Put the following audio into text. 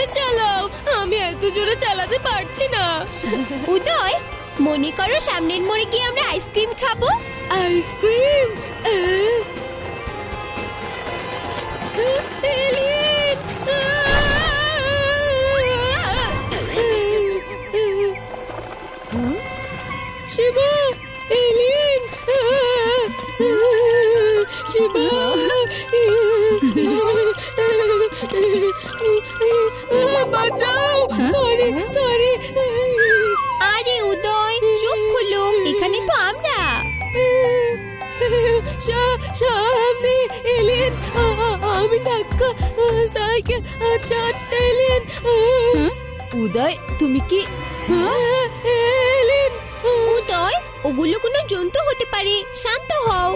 জোরে চালাও, আমি এত জোরে চালাতে পারছি না। উদয়, মনে করো সামনের মোড়ে গিয়ে আমরা আইসক্রিম খাবো। Ice cream? Alien! Shiva, alien! Shiva, বাঁচাও! Sorry sorry. আরে উদয়, চোখ খোলো, এখানে তো আমরা। সামনে এলিয়েন! আমি ধাক্কা সাইকেল, চারটে এলিয়েন! উদয়, তুমি কি? এলিয়েন! উদয়, ওগুলো কোনো জন্তু হতে পারে, শান্ত হও।